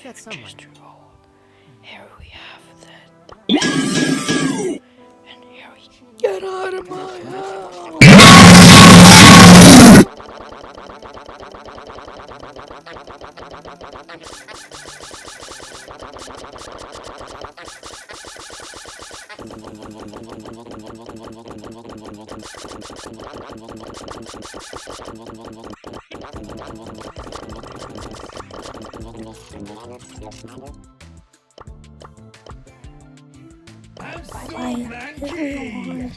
got someone. Here we have that. And here we get out of my I'm so lanky.